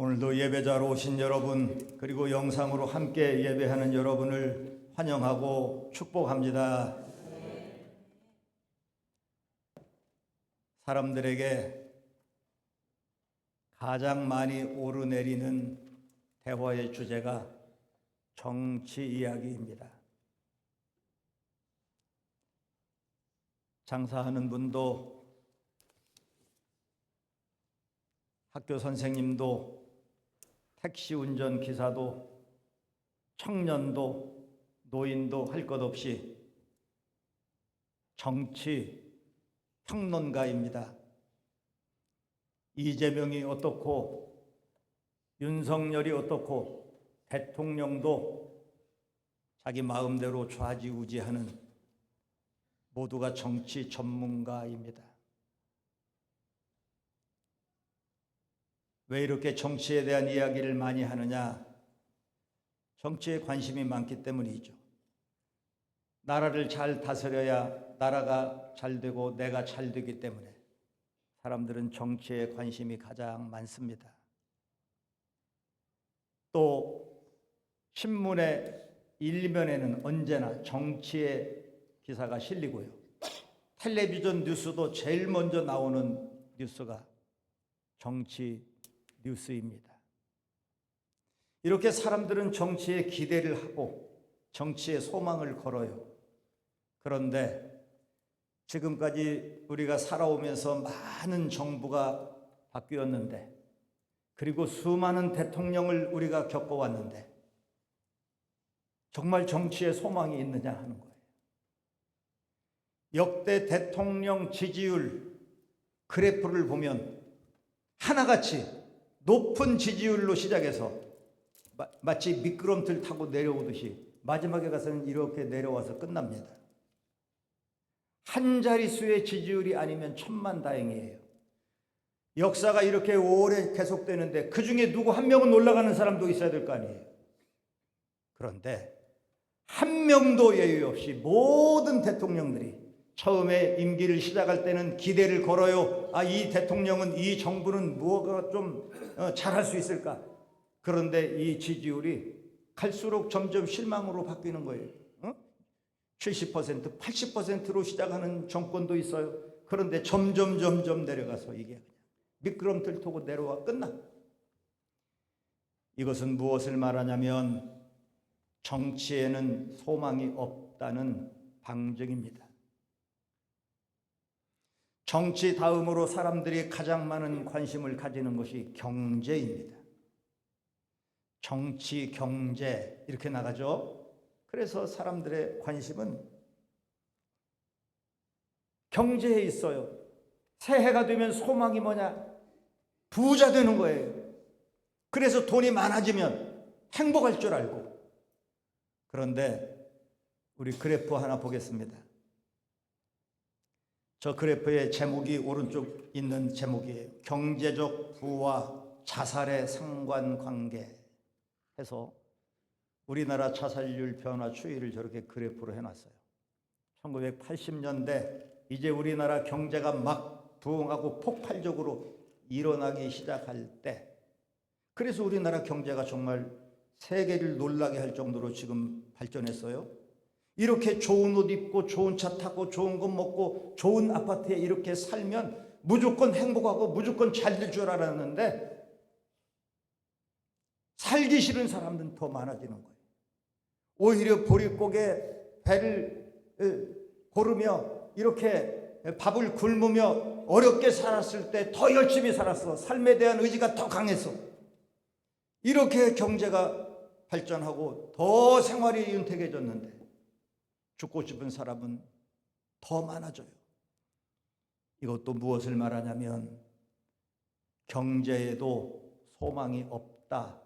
오늘도 예배자로 오신 여러분, 그리고 영상으로 함께 예배하는 여러분을 환영하고 축복합니다. 사람들에게 가장 많이 오르내리는 대화의 주제가 정치 이야기입니다. 장사하는 분도, 학교 선생님도, 택시 운전 기사도, 청년도, 노인도 할 것 없이 정치 평론가입니다. 이재명이 어떻고, 윤석열이 어떻고, 대통령도 자기 마음대로 좌지우지하는 모두가 정치 전문가입니다. 왜 이렇게 정치에 대한 이야기를 많이 하느냐? 정치에 관심이 많기 때문이죠. 나라를 잘 다스려야 나라가 잘 되고 내가 잘 되기 때문에 사람들은 정치에 관심이 가장 많습니다. 또 신문의 일면에는 언제나 정치의 기사가 실리고요. 텔레비전 뉴스도 제일 먼저 나오는 뉴스가 정치 뉴스입니다. 이렇게 사람들은 정치에 기대를 하고 정치에 소망을 걸어요. 그런데 지금까지 우리가 살아오면서 많은 정부가 바뀌었는데, 그리고 수많은 대통령을 우리가 겪어왔는데 정말 정치에 소망이 있느냐 하는 거예요. 역대 대통령 지지율 그래프를 보면 하나같이 높은 지지율로 시작해서 마치 미끄럼틀 타고 내려오듯이 마지막에 가서는 이렇게 내려와서 끝납니다. 한 자릿수의 지지율이 아니면 천만다행이에요. 역사가 이렇게 오래 계속되는데 그 중에 누구 한 명은 올라가는 사람도 있어야 될 거 아니에요. 그런데 한 명도 예외 없이 모든 대통령들이 처음에 임기를 시작할 때는 기대를 걸어요. 이 대통령은, 이 정부는 무엇가 좀 잘할 수 있을까? 그런데 이 지지율이 갈수록 점점 실망으로 바뀌는 거예요. 70%, 80%로 시작하는 정권도 있어요. 그런데 점점 내려가서 이게 그냥 미끄럼틀 타고 내려와 끝나. 이것은 무엇을 말하냐면 정치에는 소망이 없다는 방증입니다. 정치 다음으로 사람들이 가장 많은 관심을 가지는 것이 경제입니다. 정치, 경제 이렇게 나가죠. 그래서 사람들의 관심은 경제에 있어요. 새해가 되면 소망이 뭐냐? 부자 되는 거예요. 그래서 돈이 많아지면 행복할 줄 알고. 그런데 우리 그래프 하나 보겠습니다. 저 그래프의 제목이 오른쪽 있는 제목이에요. 경제적 부와 자살의 상관관계 해서 우리나라 자살률 변화 추이를 저렇게 그래프로 해놨어요. 1980년대 이제 우리나라 경제가 막 부흥하고 폭발적으로 일어나기 시작할 때, 그래서 우리나라 경제가 정말 세계를 놀라게 할 정도로 지금 발전했어요. 이렇게 좋은 옷 입고 좋은 차 타고 좋은 것 먹고 좋은 아파트에 이렇게 살면 무조건 행복하고 무조건 잘 될 줄 알았는데 살기 싫은 사람들은 더 많아지는 거예요. 오히려 보릿고개 배를 고르며 이렇게 밥을 굶으며 어렵게 살았을 때 더 열심히 살았어. 삶에 대한 의지가 더 강했어. 이렇게 경제가 발전하고 더 생활이 윤택해졌는데 죽고 싶은 사람은 더 많아져요. 이것도 무엇을 말하냐면 경제에도 소망이 없다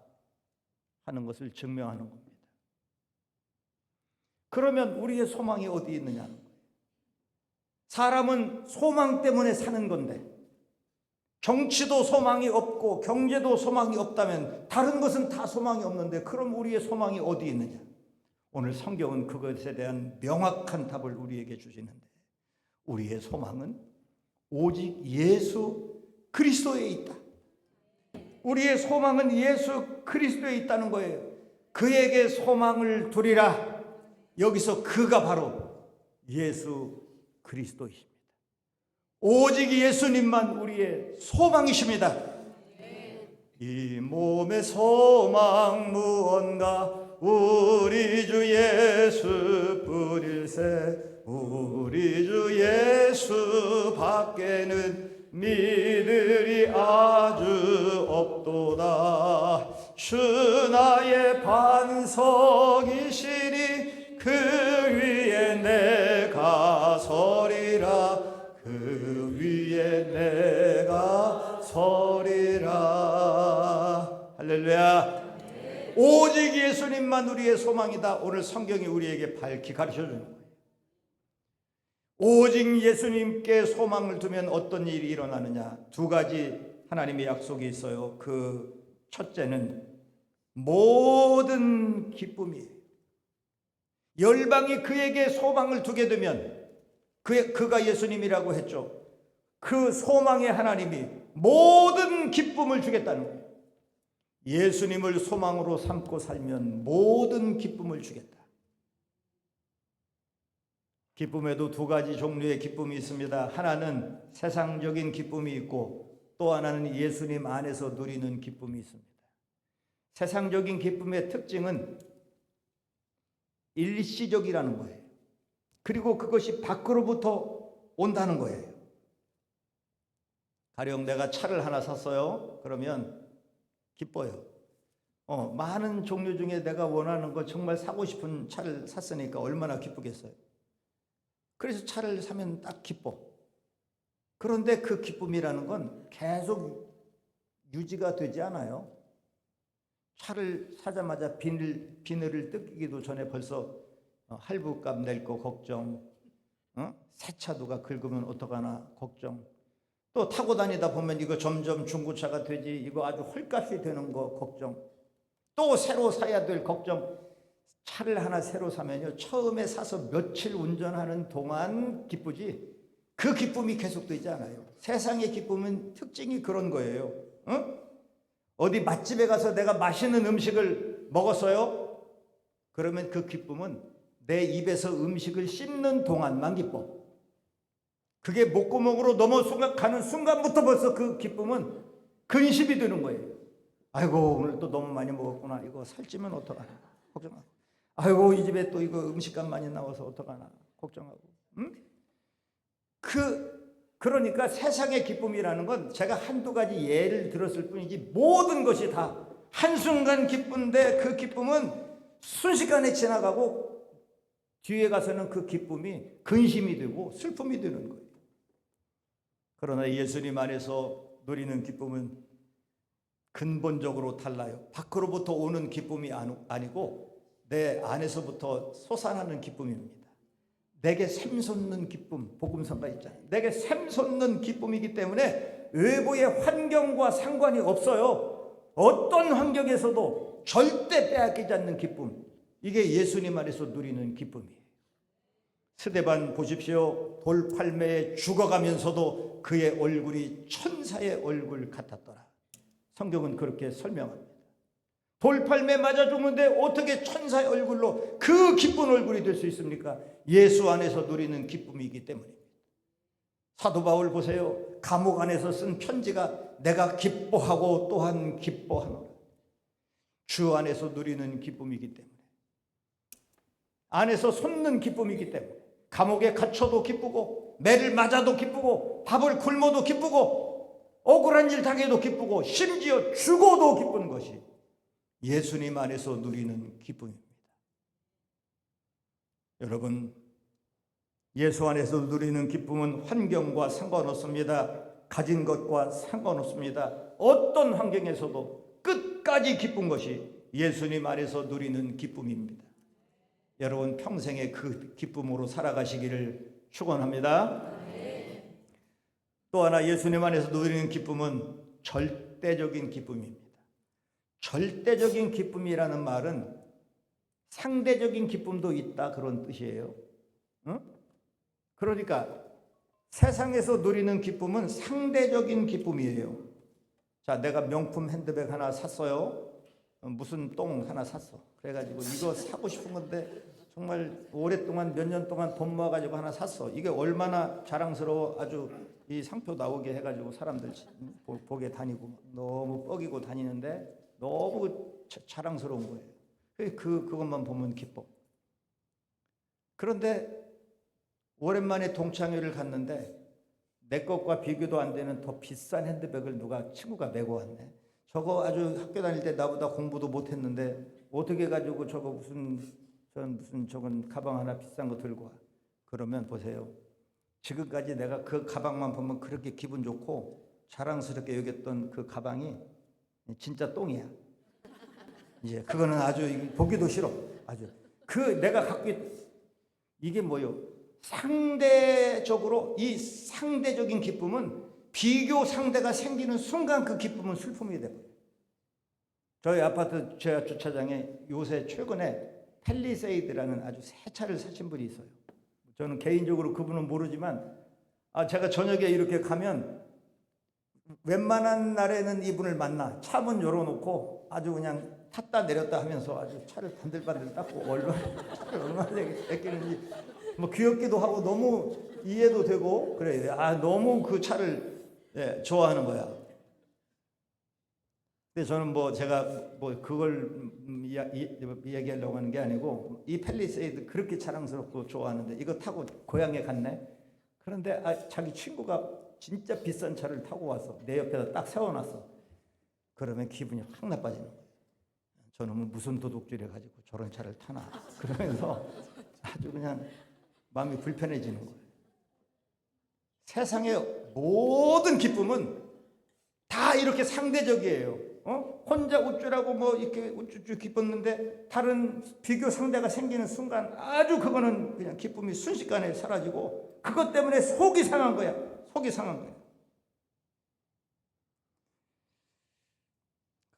하는 것을 증명하는 겁니다. 그러면 우리의 소망이 어디 있느냐는 거예요. 사람은 소망 때문에 사는 건데 정치도 소망이 없고 경제도 소망이 없다면 다른 것은 다 소망이 없는데 그럼 우리의 소망이 어디 있느냐? 오늘 성경은 그것에 대한 명확한 답을 우리에게 주시는데, 우리의 소망은 오직 예수 그리스도에 있다. 우리의 소망은 예수 그리스도에 있다는 거예요. 그에게 소망을 두리라. 여기서 그가 바로 예수 그리스도이십니다. 오직 예수님만 우리의 소망이십니다. 이 몸의 소망 무언가 우리 주 예수 뿐일세. 우리 주 예수 밖에는 믿으리 아주 없도다. 주 나의 반석이시니 그 위에 내가 서리라. 그 위에 내가 서리라. 할렐루야. 오직 예수님만 우리의 소망이다. 오늘 성경이 우리에게 밝히 가르쳐주는 거예요. 오직 예수님께 소망을 두면 어떤 일이 일어나느냐. 두 가지 하나님의 약속이 있어요. 그 첫째는 모든 기쁨이에요. 열방이 그에게 소망을 두게 되면 그가 예수님이라고 했죠. 그 소망의 하나님이 모든 기쁨을 주겠다는 거예요. 예수님을 소망으로 삼고 살면 모든 기쁨을 주겠다. 기쁨에도 두 가지 종류의 기쁨이 있습니다. 하나는 세상적인 기쁨이 있고 또 하나는 예수님 안에서 누리는 기쁨이 있습니다. 세상적인 기쁨의 특징은 일시적이라는 거예요. 그리고 그것이 밖으로부터 온다는 거예요. 가령 내가 차를 하나 샀어요. 그러면 기뻐요. 많은 종류 중에 내가 원하는 거 정말 사고 싶은 차를 샀으니까 얼마나 기쁘겠어요. 그래서 차를 사면 딱 기뻐. 그런데 그 기쁨이라는 건 계속 유지가 되지 않아요. 차를 사자마자 비늘을 뜯기기도 전에 벌써 할부값 낼 거 걱정, 새 차 누가 긁으면 어떡하나 걱정, 또 타고 다니다 보면 이거 점점 중고차가 되지, 이거 아주 헐값이 되는 거 걱정, 또 새로 사야 될 걱정. 차를 하나 새로 사면요, 처음에 사서 며칠 운전하는 동안 기쁘지 그 기쁨이 계속되지 않아요. 세상의 기쁨은 특징이 그런 거예요. 어디 맛집에 가서 내가 맛있는 음식을 먹었어요. 그러면 그 기쁨은 내 입에서 음식을 씹는 동안만 기뻐. 그게 목구멍으로 넘어가는 순간부터 벌써 그 기쁨은 근심이 되는 거예요. 아이고 오늘 또 너무 많이 먹었구나. 이거 살찌면 어떡하나 걱정하고. 아이고 이 집에 또 이거 음식값 많이 나와서 어떡하나 걱정하고. 그러니까 세상의 기쁨이라는 건 제가 한두 가지 예를 들었을 뿐이지 모든 것이 다 한순간 기쁜데 그 기쁨은 순식간에 지나가고 뒤에 가서는 그 기쁨이 근심이 되고 슬픔이 되는 거예요. 그러나 예수님 안에서 누리는 기쁨은 근본적으로 달라요. 밖으로부터 오는 기쁨이 아니고 내 안에서부터 솟아나는 기쁨입니다. 내게 샘솟는 기쁨, 복음성가 있잖아요. 내게 샘솟는 기쁨이기 때문에 외부의 환경과 상관이 없어요. 어떤 환경에서도 절대 빼앗기지 않는 기쁨, 이게 예수님 안에서 누리는 기쁨이에요. 스데반 보십시오. 돌팔매에 죽어가면서도 그의 얼굴이 천사의 얼굴 같았더라. 성경은 그렇게 설명합니다. 돌팔매 맞아 죽는데 어떻게 천사의 얼굴로 그 기쁜 얼굴이 될 수 있습니까? 예수 안에서 누리는 기쁨이기 때문입니다. 사도 바울 보세요. 감옥 안에서 쓴 편지가 내가 기뻐하고 또한 기뻐하노라. 주 안에서 누리는 기쁨이기 때문에, 안에서 솟는 기쁨이기 때문에 감옥에 갇혀도 기쁘고 매를 맞아도 기쁘고 밥을 굶어도 기쁘고 억울한 일 당해도 기쁘고 심지어 죽어도 기쁜 것이 예수님 안에서 누리는 기쁨입니다. 여러분, 예수 안에서 누리는 기쁨은 환경과 상관없습니다. 가진 것과 상관없습니다. 어떤 환경에서도 끝까지 기쁜 것이 예수님 안에서 누리는 기쁨입니다. 여러분 평생에 그 기쁨으로 살아가시기를 축원합니다. 또 하나 예수님 안에서 누리는 기쁨은 절대적인 기쁨입니다. 절대적인 기쁨이라는 말은 상대적인 기쁨도 있다 그런 뜻이에요. 그러니까 세상에서 누리는 기쁨은 상대적인 기쁨이에요. 자, 내가 명품 핸드백 하나 샀어요. 무슨 똥 하나 샀어. 그래가지고 이거 사고 싶은 건데 정말 오랫동안 몇 년 동안 돈 모아가지고 하나 샀어. 이게 얼마나 자랑스러워. 아주 이 상표 나오게 해가지고 사람들 보게 다니고 너무 뻐기고 다니는데 너무 자랑스러운 거예요. 그것만 보면 기뻐. 그런데 오랜만에 동창회를 갔는데 내 것과 비교도 안 되는 더 비싼 핸드백을 친구가 메고 왔네. 저거 아주 학교 다닐 때 나보다 공부도 못했는데 어떻게 가지고 저거 무슨 저건 가방 하나 비싼 거 들고 와. 그러면 보세요. 지금까지 내가 그 가방만 보면 그렇게 기분 좋고 자랑스럽게 여겼던 그 가방이 진짜 똥이야. 이제 그거는 아주 보기도 싫어. 아주 내가 갖고 이게 뭐요? 상대적으로 이 상대적인 기쁨은 비교 상대가 생기는 순간 그 기쁨은 슬픔이 돼버려요. 저희 아파트 지하 주차장에 요새 최근에 팰리세이드라는 아주 새 차를 사신 분이 있어요. 저는 개인적으로 그분은 모르지만 제가 저녁에 이렇게 가면 웬만한 날에는 이분을 만나 차문 열어놓고 아주 그냥 탔다 내렸다 하면서 아주 차를 반들반들 닦고 얼마나 애끼는지 뭐 귀엽기도 하고 너무 이해도 되고 그래. 너무 그 차를 좋아하는 거야. 근데 저는 제가 그걸 얘기하려고 하는 게 아니고 이 팰리세이드 그렇게 자랑스럽고 좋아하는데 이거 타고 고향에 갔네. 그런데 자기 친구가 진짜 비싼 차를 타고 와서 내 옆에다 딱 세워놨어. 그러면 기분이 확 나빠지는 거예요. 저는 무슨 도둑질해 가지고 저런 차를 타나 그러면서 아주 그냥 마음이 불편해지는 거예요. 세상의 모든 기쁨은 다 이렇게 상대적이에요. 혼자 우쭐하고 이렇게 우쭈쭈 기뻤는데 다른 비교 상대가 생기는 순간 아주 그거는 그냥 기쁨이 순식간에 사라지고 그것 때문에 속이 상한 거야. 속이 상한 거야.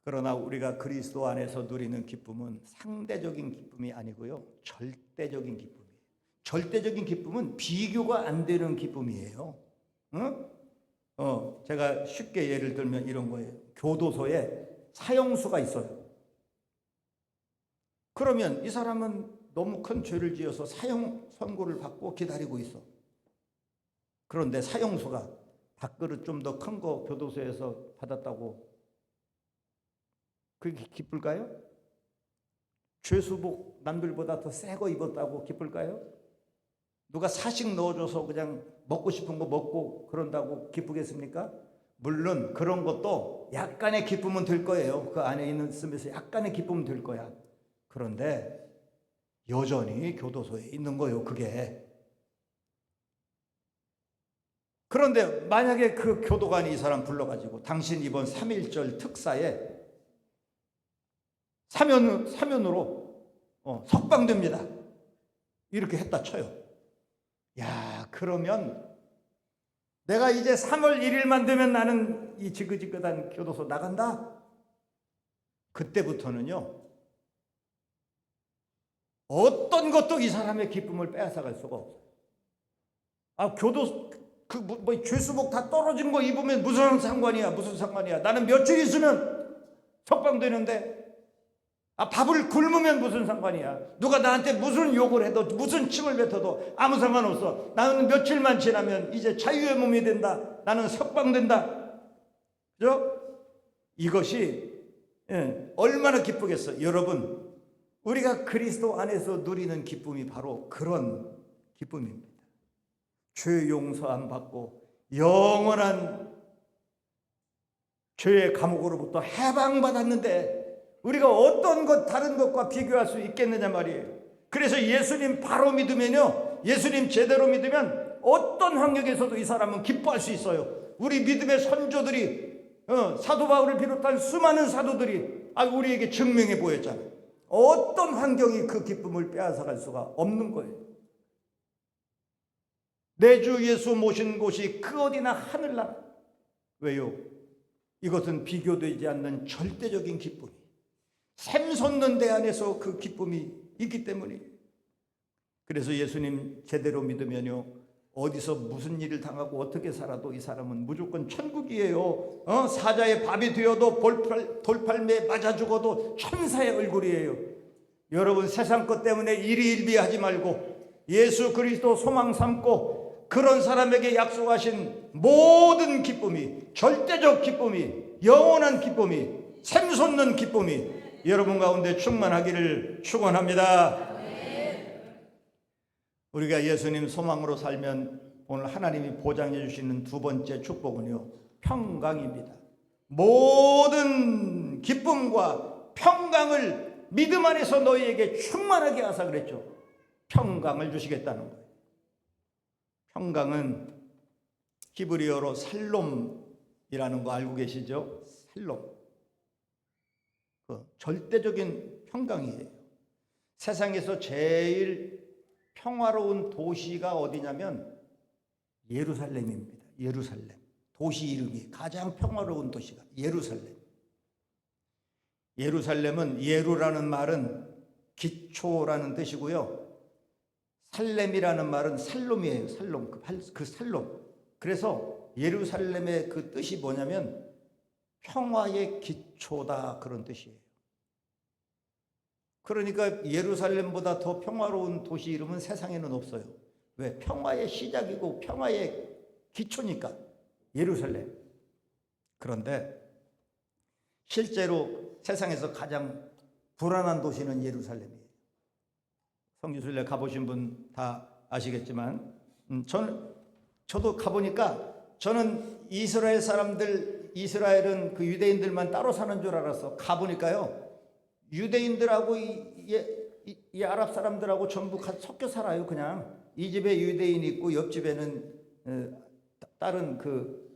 그러나 우리가 그리스도 안에서 누리는 기쁨은 상대적인 기쁨이 아니고요. 절대적인 기쁨이에요. 절대적인 기쁨은 비교가 안 되는 기쁨이에요. 제가 쉽게 예를 들면 이런 거예요. 교도소에 사형수가 있어요. 그러면 이 사람은 너무 큰 죄를 지어서 사형 선고를 받고 기다리고 있어. 그런데 사형수가 밥그릇 좀 더 큰 거 교도소에서 받았다고 그게 기쁠까요? 죄수복 남들보다 더 새 거 입었다고 기쁠까요? 누가 사식 넣어줘서 그냥 먹고 싶은 거 먹고 그런다고 기쁘겠습니까? 물론 그런 것도 약간의 기쁨은 들 거예요. 그 안에 있으면서 약간의 기쁨은 들 거야. 그런데 여전히 교도소에 있는 거예요, 그게. 그런데 만약에 그 교도관이 이 사람 불러가지고 당신 이번 3.1절 특사에 사면으로 석방됩니다. 이렇게 했다 쳐요. 야, 그러면 내가 이제 3월 1일만 되면 나는 이 지긋지긋한 교도소 나간다? 그때부터는요, 어떤 것도 이 사람의 기쁨을 빼앗아갈 수가 없어요. 죄수복 다 떨어진 거 입으면 무슨 상관이야, 무슨 상관이야. 나는 며칠 있으면 석방되는데, 밥을 굶으면 무슨 상관이야. 누가 나한테 무슨 욕을 해도 무슨 침을 뱉어도 아무 상관없어. 나는 며칠만 지나면 이제 자유의 몸이 된다. 나는 석방된다. 그죠? 이것이 얼마나 기쁘겠어. 여러분, 우리가 그리스도 안에서 누리는 기쁨이 바로 그런 기쁨입니다. 죄 용서함 받고 영원한 죄의 감옥으로부터 해방받았는데 우리가 어떤 것 다른 것과 비교할 수 있겠느냐 말이에요. 그래서 예수님 바로 믿으면요, 예수님 제대로 믿으면 어떤 환경에서도 이 사람은 기뻐할 수 있어요. 우리 믿음의 선조들이 사도 바울을 비롯한 수많은 사도들이 우리에게 증명해 보였잖아요. 어떤 환경이 그 기쁨을 빼앗아갈 수가 없는 거예요. 내 주 예수 모신 곳이 그 어디나 하늘나라. 왜요? 이것은 비교되지 않는 절대적인 기쁨이 샘솟는 데 안에서 그 기쁨이 있기 때문이에요. 그래서 예수님 제대로 믿으면요, 어디서 무슨 일을 당하고 어떻게 살아도 이 사람은 무조건 천국이에요. 사자의 밥이 되어도 돌팔매에 맞아 죽어도 천사의 얼굴이에요. 여러분, 세상 것 때문에 일희일비하지 말고 예수 그리스도 소망 삼고 그런 사람에게 약속하신 모든 기쁨이, 절대적 기쁨이, 영원한 기쁨이, 샘솟는 기쁨이 여러분 가운데 충만하기를 축원합니다. 우리가 예수님 소망으로 살면 오늘 하나님이 보장해 주시는 두 번째 축복은요, 평강입니다. 모든 기쁨과 평강을 믿음 안에서 너희에게 충만하게 하사 그랬죠. 평강을 주시겠다는 거예요. 평강은 히브리어로 살롬이라는 거 알고 계시죠? 살롬. 절대적인 평강이에요. 세상에서 제일 평화로운 도시가 어디냐면 예루살렘입니다. 예루살렘. 도시 이름이 가장 평화로운 도시가 예루살렘. 예루살렘은 예루라는 말은 기초라는 뜻이고요. 살렘이라는 말은 살롬이에요. 살롬. 그 살롬. 그래서 예루살렘의 그 뜻이 뭐냐면 평화의 기초다, 그런 뜻이에요. 그러니까 예루살렘보다 더 평화로운 도시 이름은 세상에는 없어요. 왜? 평화의 시작이고 평화의 기초니까 예루살렘. 그런데 실제로 세상에서 가장 불안한 도시는 예루살렘이에요. 성지순례 가보신 분 다 아시겠지만 저도 가보니까 저는 이스라엘 사람들, 이스라엘은 그 유대인들만 따로 사는 줄 알았어. 가보니까요, 유대인들하고 이 아랍 사람들하고 전부 섞여 살아요. 그냥 이 집에 유대인이 있고 옆 집에는 다른 그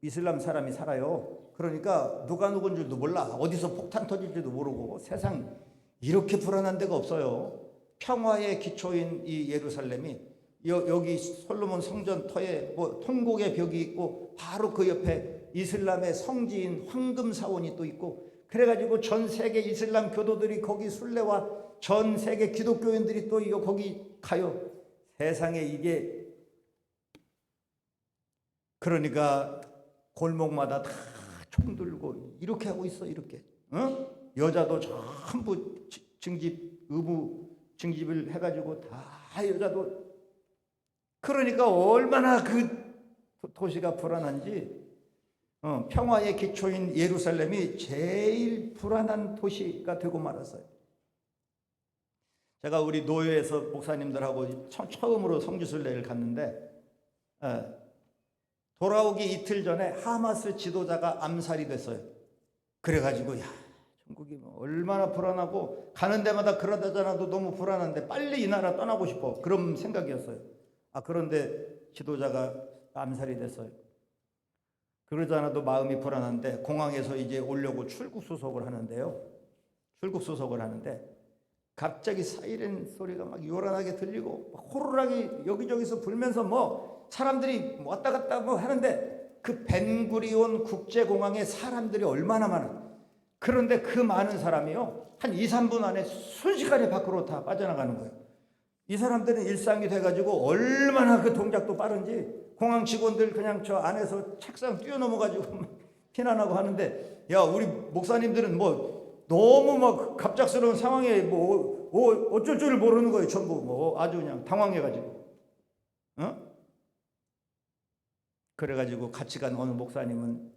이슬람 사람이 살아요. 그러니까 누가 누군 줄도 몰라. 어디서 폭탄 터질 줄도 모르고. 세상 이렇게 불안한 데가 없어요. 평화의 기초인 이 예루살렘이 여기 솔로몬 성전 터에 뭐 통곡의 벽이 있고 바로 그 옆에 이슬람의 성지인 황금 사원이 또 있고, 그래가지고 전 세계 이슬람 교도들이 거기 순례와 전 세계 기독교인들이 또 거기 가요. 세상에 이게, 그러니까 골목마다 다 총 들고 이렇게 하고 있어. 이렇게 여자도 전부 의무 증집을 해가지고 다 여자도. 그러니까 얼마나 그 도시가 불안한지. 평화의 기초인 예루살렘이 제일 불안한 도시가 되고 말았어요. 제가 우리 노예에서 목사님들하고 처음으로 성지순례를 갔는데 돌아오기 이틀 전에 하마스 지도자가 암살이 됐어요. 그래가지고 전국이 얼마나 불안하고, 가는 데마다 그러다잖아도 너무 불안한데 빨리 이 나라 떠나고 싶어, 그런 생각이었어요. 그런데 지도자가 암살이 됐어요. 그러지 않아도 마음이 불안한데 공항에서 이제 오려고 출국수속을 하는데 갑자기 사이렌 소리가 막 요란하게 들리고 호루라기 여기저기서 불면서 뭐 사람들이 왔다 갔다 뭐 하는데, 그 벤구리온 국제공항에 사람들이 얼마나 많아. 그런데 그 많은 사람이요, 한 2, 3분 안에 순식간에 밖으로 다 빠져나가는 거예요. 이 사람들은 일상이 돼가지고 얼마나 그 동작도 빠른지 공항 직원들 그냥 저 안에서 책상 뛰어넘어가지고 피난하고 하는데, 우리 목사님들은 뭐 너무 막 갑작스러운 상황에 뭐 어쩔 줄을 모르는 거예요. 전부 뭐 아주 그냥 당황해가지고. 그래가지고 같이 간 어느 목사님은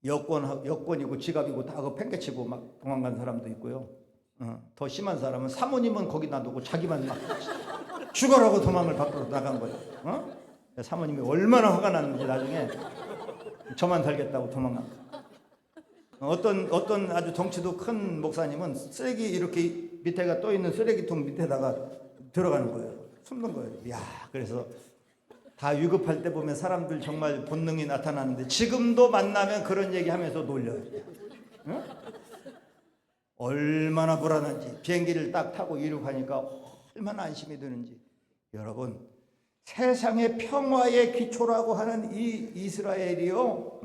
여권이고 지갑이고 다 그거 팽개치고 막 도망간 사람도 있고요. 더 심한 사람은 사모님은 거기 놔두고 자기만 막 죽어라고 도망을 밖으로 나간 거예요. 사모님이 얼마나 화가 났는지 나중에 저만 살겠다고 도망간 거예요. 어떤 아주 덩치도 큰 목사님은 쓰레기 이렇게 밑에가 떠 있는 쓰레기통 밑에다가 들어가는 거예요. 숨는 거예요. 그래서 다 위급할 때 보면 사람들 정말 본능이 나타나는데 지금도 만나면 그런 얘기하면서 놀려요. 얼마나 불안한지. 비행기를 딱 타고 이륙하니까 얼마나 안심이 드는지. 여러분, 세상의 평화의 기초라고 하는 이 이스라엘이요,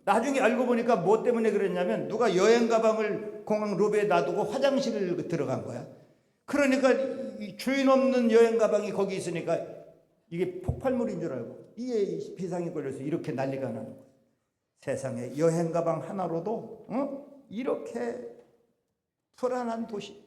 나중에 알고 보니까 뭐 때문에 그랬냐면 누가 여행 가방을 공항 로비에 놔두고 화장실을 들어간 거야. 그러니까 주인 없는 여행 가방이 거기 있으니까 이게 폭발물인 줄 알고 이에 비상이 걸려서 이렇게 난리가 나는 거예요. 세상에 여행 가방 하나로도 이렇게 불안한 도시.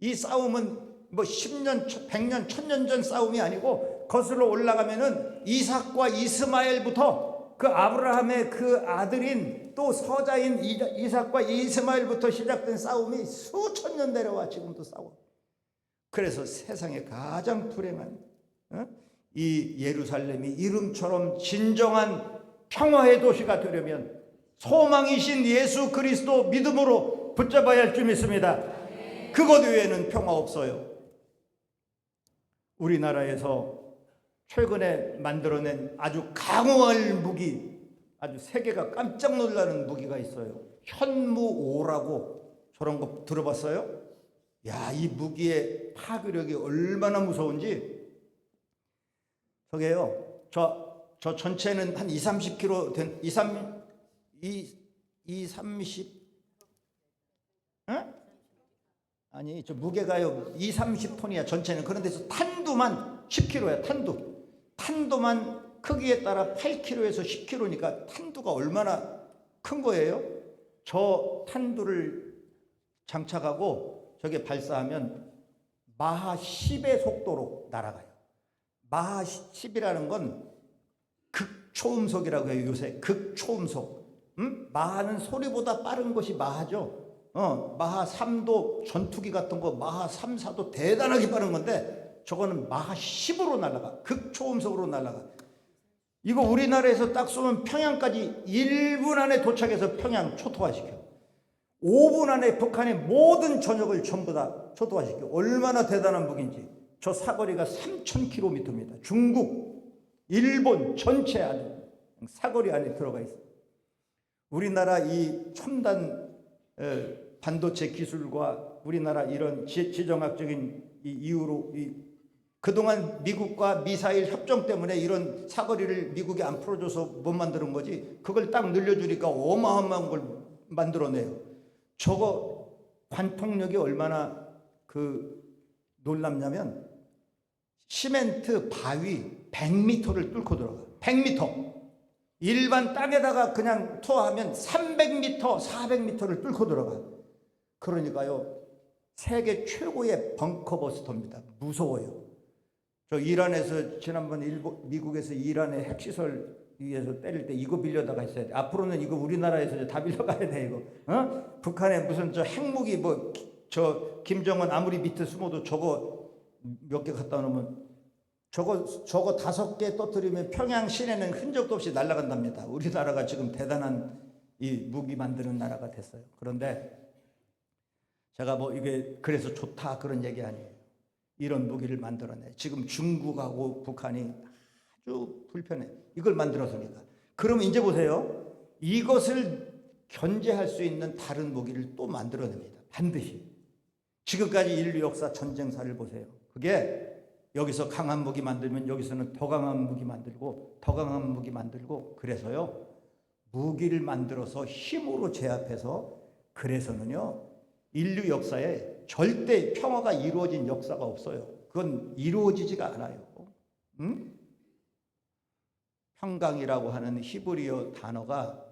이 싸움은 뭐 10년, 100년, 1000년 전 싸움이 아니고 거슬러 올라가면은 이삭과 이스마엘부터 그 아브라함의 그 아들인 또 서자인 이삭과 이스마엘부터 시작된 싸움이 수천 년 내려와 지금도 싸워. 그래서 세상에 가장 불행한 이 예루살렘이 이름처럼 진정한 평화의 도시가 되려면 소망이신 예수 그리스도 믿음으로 붙잡아야 할 줄 믿습니다. 그것 외에는 평화 없어요. 우리나라에서 최근에 만들어낸 아주 강화할 무기, 아주 세계가 깜짝 놀라는 무기가 있어요. 현무오라고. 저런 거 들어봤어요? 야, 이 무기의 파괴력이 얼마나 무서운지. 저게요, 저 전체는 한 20-30kg 된, 30, 아니, 저 무게가요, 20-30톤이야, 전체는. 그런데 탄두만 10kg야, 탄두만 크기에 따라 8kg에서 10kg니까 탄두가 얼마나 큰 거예요? 저 탄두를 장착하고 저게 발사하면 마하 10의 속도로 날아가요. 마하 10이라는 건 극초음속이라고 해요. 요새 극초음속. 마하는 소리보다 빠른 것이 마하죠. 마하 3도 전투기 같은 거 마하 3, 4도 대단하게 빠른 건데 저거는 마하 10으로 날아가. 극초음속으로 날아가. 이거 우리나라에서 딱 쏘면 평양까지 1분 안에 도착해서 평양 초토화시켜. 5분 안에 북한의 모든 전역을 전부 다 초토화시켜. 얼마나 대단한 무기인지. 저 사거리가 3000km입니다. 중국, 일본 전체 아주 사거리 안에 들어가 있어요. 우리나라 이 첨단 반도체 기술과 우리나라 이런 지정학적인 이유로 그동안 미국과 미사일 협정 때문에 이런 사거리를 미국이 안 풀어줘서 못 만드는 거지. 그걸 딱 늘려주니까 어마어마한 걸 만들어내요. 저거 관통력이 얼마나 놀랍냐면 시멘트 바위 100m를 뚫고 들어가. 100m. 일반 땅에다가 그냥 투하하면 300m, 400m를 뚫고 들어가. 그러니까요, 세계 최고의 벙커버스터입니다. 무서워요. 저 이란에서 지난번 미국에서 이란의 핵시설 위에서 때릴 때 이거 빌려다가 했어야 돼. 앞으로는 이거 우리나라에서 다 빌려가야 돼. 이거 북한에 무슨 저 핵무기 저 김정은 아무리 밑에 숨어도 저거 몇 개 갖다 놓으면 저거 5개 터뜨리면 평양 시내는 흔적도 없이 날아간답니다. 우리나라가 지금 대단한 이 무기 만드는 나라가 됐어요. 그런데 제가 이게 그래서 좋다 그런 얘기 아니에요. 이런 무기를 만들어내. 지금 중국하고 북한이 아주 불편해. 이걸 만들어서니까. 그러면 이제 보세요. 이것을 견제할 수 있는 다른 무기를 또 만들어냅니다. 반드시. 지금까지 인류 역사 전쟁사를 보세요. 그게 여기서 강한 무기 만들면 여기서는 더 강한 무기 만들고 더 강한 무기 만들고 그래서요. 무기를 만들어서 힘으로 제압해서 그래서는요. 인류 역사에 절대 평화가 이루어진 역사가 없어요. 그건 이루어지지가 않아요. 평강이라고 하는 히브리어 단어가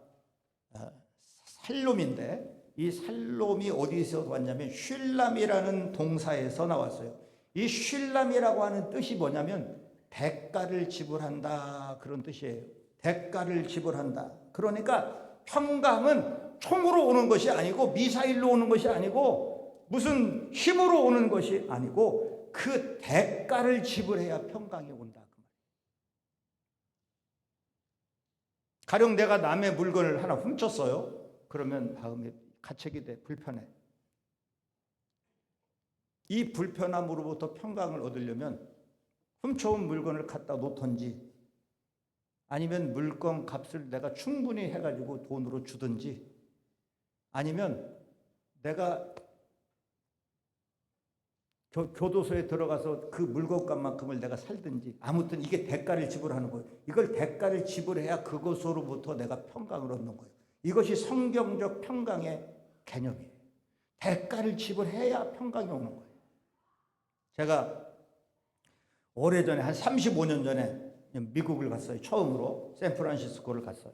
살롬인데 이 살롬이 어디서 왔냐면 쉴람이라는 동사에서 나왔어요. 이 쉴람이라고 하는 뜻이 뭐냐면 대가를 지불한다 그런 뜻이에요. 대가를 지불한다. 그러니까 평강은 총으로 오는 것이 아니고 미사일로 오는 것이 아니고 무슨 힘으로 오는 것이 아니고 그 대가를 지불해야 평강이 온다. 가령 내가 남의 물건을 하나 훔쳤어요. 그러면 다음에 가책이 돼. 불편해. 이 불편함으로부터 평강을 얻으려면 훔쳐온 물건을 갖다 놓던지 아니면 물건 값을 내가 충분히 해가지고 돈으로 주든지 아니면 내가 교도소에 들어가서 그 물건값만큼을 내가 살든지 아무튼 이게 대가를 지불하는 거예요. 이걸 대가를 지불해야 그것으로부터 내가 평강을 얻는 거예요. 이것이 성경적 평강의 개념이에요. 대가를 지불해야 평강이 오는 거예요. 제가 오래전에 한 35년 전에 미국을 갔어요. 처음으로 샌프란시스코를 갔어요.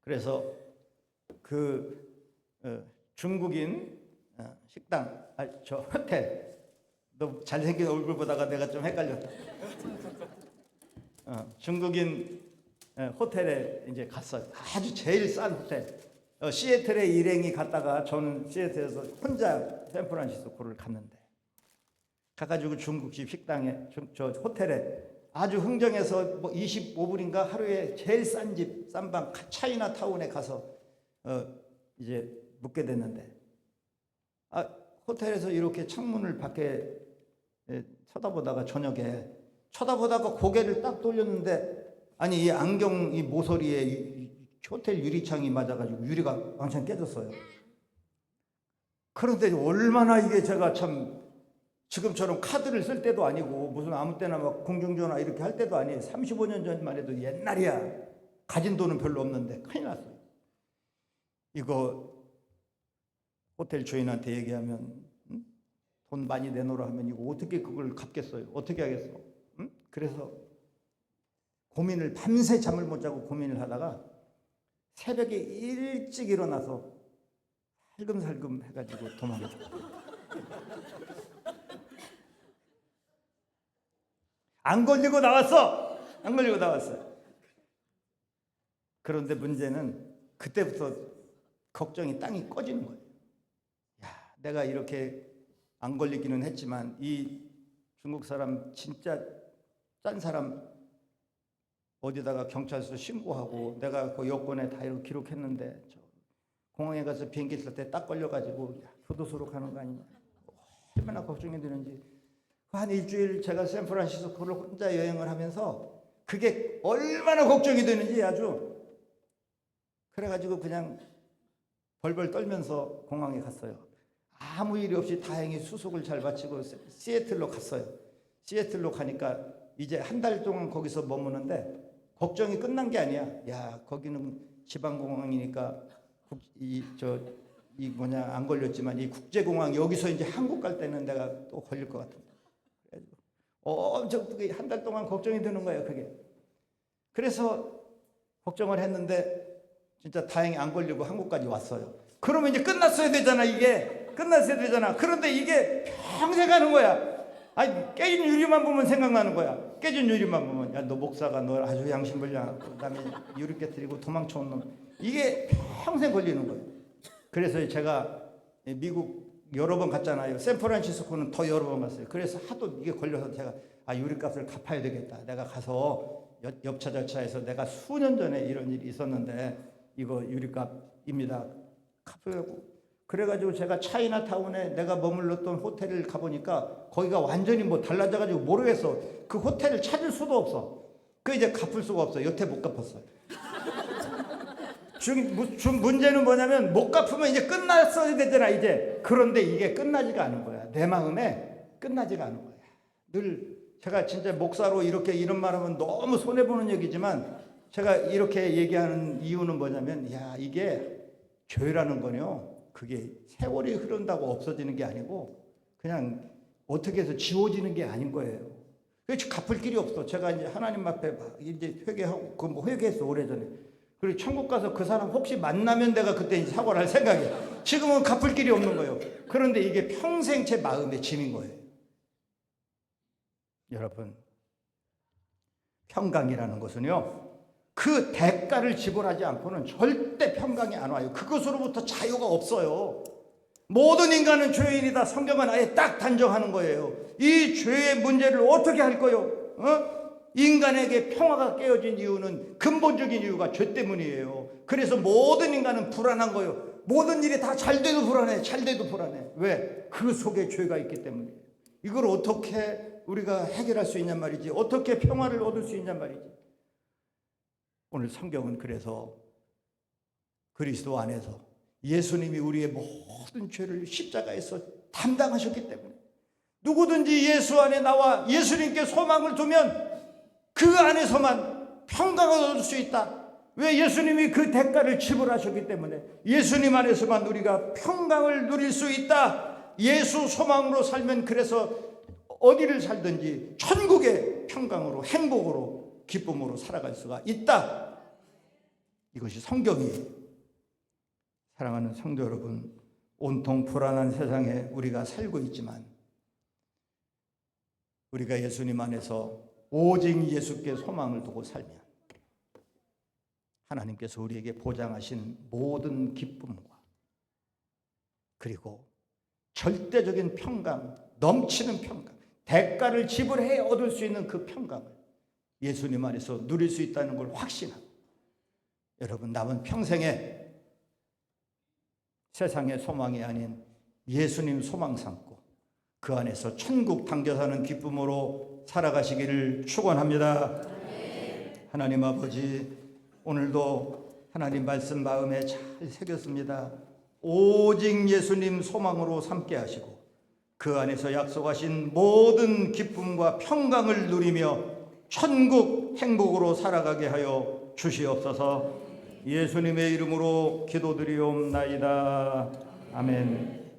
그래서 그 중국인 식당, 저 호텔, 너 잘생긴 얼굴 보다가 내가 좀 헷갈렸다. 중국인 호텔에 이제 갔어요. 아주 제일 싼 호텔. 시애틀에 일행이 갔다가 저는 시애틀에서 혼자 샌프란시스코를 갔는데, 가가지고 중국집 식당에 저 호텔에 아주 흥정해서 뭐 25불인가 하루에 제일 싼 집, 싼 방 차이나타운에 가서 이제 묵게 됐는데, 호텔에서 이렇게 창문을 밖에 쳐다보다가 저녁에 쳐다보다가 고개를 딱 돌렸는데, 아니 이 안경 이 모서리에 이 호텔 유리창이 맞아가지고 유리가 왕창 깨졌어요. 그런데 얼마나 이게 제가 참 지금처럼 카드를 쓸 때도 아니고 무슨 아무 때나 막 공중전화 이렇게 할 때도 아니에요. 35년 전만 해도 옛날이야. 가진 돈은 별로 없는데 큰일 났어요. 이거 호텔 주인한테 얘기하면 돈 많이 내놓으라 하면 이거 어떻게 그걸 갚겠어요? 어떻게 하겠어? 그래서 고민을 밤새 잠을 못 자고 고민을 하다가 새벽에 일찍 일어나서 살금살금 해가지고 도망갔어요. 안 걸리고 나왔어. 안 걸리고 나왔어요. 그런데 문제는 그때부터 걱정이 땅이 꺼지는 거예요. 야, 내가 이렇게 안 걸리기는 했지만 이 중국 사람 진짜 짠 사람 어디다가 경찰서 신고하고 내가 그 여권에 다 이렇게 기록했는데 공항에 가서 비행기 탈 때 딱 걸려가지고 교도소로 가는 거 아니냐. 얼마나 걱정이 되는지. 한 일주일 제가 샌프란시스코를 혼자 여행을 하면서 그게 얼마나 걱정이 되는지 아주. 그래가지고 그냥 벌벌 떨면서 공항에 갔어요. 아무 일이 없이 다행히 수속을 잘 마치고 시애틀로 갔어요. 시애틀로 가니까 이제 한 달 동안 거기서 머무는데 걱정이 끝난 게 아니야. 야, 거기는 지방공항이니까 안 걸렸지만 이 국제공항 여기서 이제 한국 갈 때는 내가 또 걸릴 것 같은데. 엄청 한 달 동안 걱정이 되는 거예요, 그게. 그래서 걱정을 했는데 진짜 다행히 안 걸리고 한국까지 왔어요. 그러면 이제 끝났어야 되잖아, 이게. 끝났어야 되잖아. 그런데 이게 평생 가는 거야. 아니, 깨진 유리만 보면 생각나는 거야. 깨진 유리만 보면, 야, 너 목사가 너 아주 양심불량하고 그다음에 유리 깨뜨리고 도망쳐온 놈. 이게 평생 걸리는 거예요. 그래서 제가 미국 여러 번 갔잖아요. 샌프란시스코는 더 여러 번 갔어요. 그래서 하도 이게 걸려서 제가 유리값을 갚아야 되겠다. 내가 가서 엽차절차해서 내가 수년 전에 이런 일이 있었는데 이거 유리값입니다. 갚으려고. 그래가지고 제가 차이나타운에 내가 머물렀던 호텔을 가보니까 거기가 완전히 뭐 달라져가지고 모르겠어. 그 호텔을 찾을 수도 없어. 그 이제 갚을 수가 없어. 여태 못 갚았어요. 문제는 뭐냐면 못 갚으면 이제 끝났어야 되잖아, 이제. 그런데 이게 끝나지가 않은 거야. 내 마음에 끝나지가 않은 거야. 늘 제가 진짜 목사로 이렇게 이런 말하면 너무 손해보는 얘기지만 제가 이렇게 얘기하는 이유는 뭐냐면, 야, 이게 교회라는 거요. 그게 세월이 흐른다고 없어지는 게 아니고 그냥 어떻게 해서 지워지는 게 아닌 거예요. 그래서 갚을 길이 없어. 제가 이제 하나님 앞에 이제 회개하고 그 뭐 회개했어, 오래전에. 그리고 천국 가서 그 사람 혹시 만나면 내가 그때 이제 사과를 할 생각이에요. 지금은 갚을 길이 없는 거예요. 그런데 이게 평생 제 마음의 짐인 거예요. 여러분, 평강이라는 것은요, 그 대가를 지불하지 않고는 절대 평강이 안 와요. 그것으로부터 자유가 없어요. 모든 인간은 죄인이다. 성경은 아예 딱 단정하는 거예요. 이 죄의 문제를 어떻게 할 거요? 인간에게 평화가 깨어진 이유는 근본적인 이유가 죄 때문이에요. 그래서 모든 인간은 불안한 거예요. 모든 일이 다 잘 돼도 불안해. 잘 돼도 불안해. 왜? 그 속에 죄가 있기 때문이에요. 이걸 어떻게 우리가 해결할 수 있냔 말이지. 어떻게 평화를 얻을 수 있냔 말이지. 오늘 성경은 그래서 그리스도 안에서 예수님이 우리의 모든 죄를 십자가에서 담당하셨기 때문에 누구든지 예수 안에 나와 예수님께 소망을 두면 그 안에서만 평강을 얻을 수 있다. 왜? 예수님이 그 대가를 지불하셨기 때문에 예수님 안에서만 우리가 평강을 누릴 수 있다. 예수 소망으로 살면 그래서 어디를 살든지 천국의 평강으로, 행복으로, 기쁨으로 살아갈 수가 있다. 이것이 성경이에요. 사랑하는 성도 여러분, 온통 불안한 세상에 우리가 살고 있지만 우리가 예수님 안에서 오직 예수께 소망을 두고 살면 하나님께서 우리에게 보장하신 모든 기쁨과 그리고 절대적인 평강, 넘치는 평강, 대가를 지불해 얻을 수 있는 그 평강을 예수님 안에서 누릴 수 있다는 걸 확신하고 여러분 남은 평생에 세상의 소망이 아닌 예수님 소망 삼고 그 안에서 천국 당겨 사는 기쁨으로 살아가시기를 축원합니다. 하나님 아버지, 오늘도 하나님 말씀 마음에 잘 새겼습니다. 오직 예수님 소망으로 삼게 하시고 그 안에서 약속하신 모든 기쁨과 평강을 누리며 천국 행복으로 살아가게 하여 주시옵소서. 예수님의 이름으로 기도드리옵나이다. 아멘.